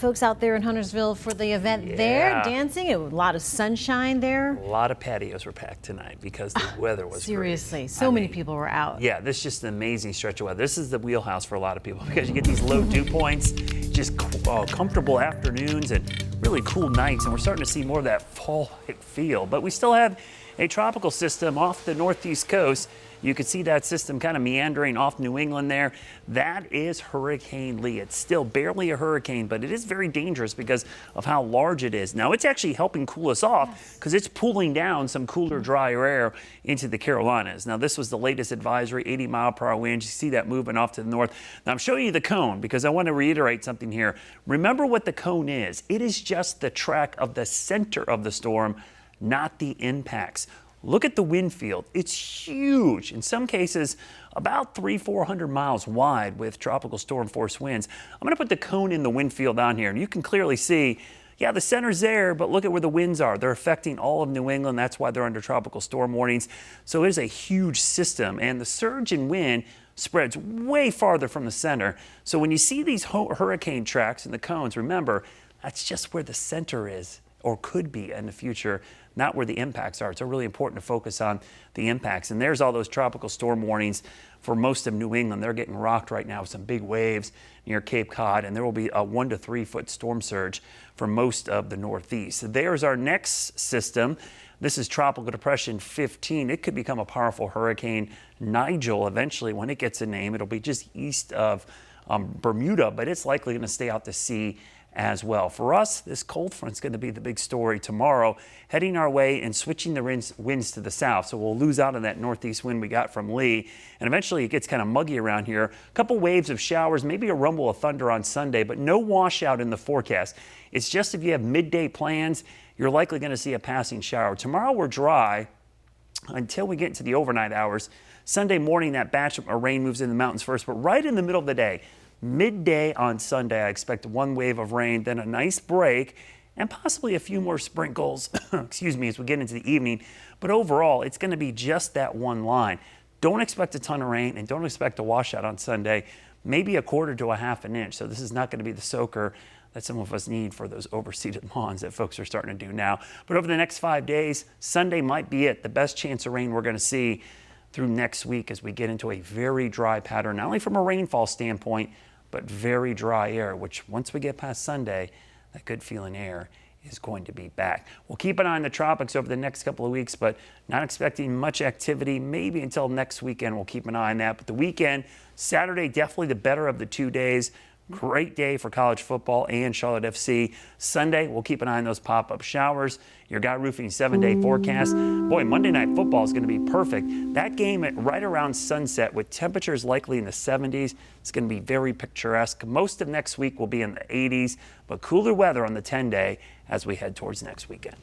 Folks out there in Huntersville for the event there, dancing, a lot of sunshine there. A lot of patios were packed tonight because the weather was Seriously, great. so many people were out. Yeah, this is just an amazing stretch of weather. This is the wheelhouse for a lot of people because you get these low dew points, just comfortable afternoons and really cool nights, and we're starting to see more of that fall feel. But we still have a tropical system off the northeast coast. You can see that system kind of meandering off New England there. That is Hurricane Lee. It's still barely a hurricane, but it is very dangerous because of how large it is. Now, it's actually helping cool us off because it's pulling down some cooler, drier air into the Carolinas. Now, this was the latest advisory, 80-mile-per-hour winds. You see that moving off to the north. Now, I'm showing you the cone because I want to reiterate something here. Remember what the cone is. It is just the track of the center of the storm, not the impacts. Look at the wind field. It's huge. In some cases, about 400 miles wide with tropical storm force winds. I'm going to put the cone in the wind field on here, and you can clearly see, yeah, the center's there, but look at where the winds are. They're affecting all of New England. That's why they're under tropical storm warnings. So it is a huge system, and the surge in wind spreads way farther from the center. So when you see these hurricane tracks and the cones, remember, that's just where the center is, or could be in the future, not where the impacts are. It's really important to focus on the impacts. And there's all those tropical storm warnings for most of New England. They're getting rocked right now with some big waves near Cape Cod, and there will be a 1 to 3 foot storm surge for most of the Northeast. So there's our next system. This is Tropical Depression 15. It could become a powerful hurricane. Nigel, eventually, when it gets a name, it'll be just east of Bermuda, but it's likely going to stay out to sea as well. For us, this cold front's going to be the big story tomorrow, heading our way and switching the winds to the south. So we'll lose out on that northeast wind we got from Lee, and eventually it gets kind of muggy around here. A couple waves of showers, maybe a rumble of thunder on Sunday, but no washout in the forecast. It's just if you have midday plans, you're likely going to see a passing shower. Tomorrow we're dry until we get into the overnight hours. Sunday morning, that batch of rain moves in the mountains first, but right in the middle of the day, midday on Sunday, I expect one wave of rain, then a nice break, and possibly a few more sprinkles, excuse me, as we get into the evening. But overall, it's going to be just that one line. Don't expect a ton of rain and don't expect a washout on Sunday, maybe a quarter to a half an inch. So this is not going to be the soaker that some of us need for those overseeded lawns that folks are starting to do now. But over the next 5 days, Sunday might be it. The best chance of rain we're going to see through next week as we get into a very dry pattern, not only from a rainfall standpoint, but very dry air, which once we get past Sunday, that good feeling air is going to be back. We'll keep an eye on the tropics over the next couple of weeks, but not expecting much activity, maybe until next weekend. We'll keep an eye on that. But the weekend, Saturday, definitely the better of the 2 days. Great day for college football and Charlotte FC. Sunday, we'll keep an eye on those pop-up showers. Your Guy Roofing 7-day forecast. Boy, Monday Night Football is going to be perfect. That game at right around sunset with temperatures likely in the 70s. It's going to be very picturesque. Most of next week will be in the 80s, but cooler weather on the 10-day as we head towards next weekend.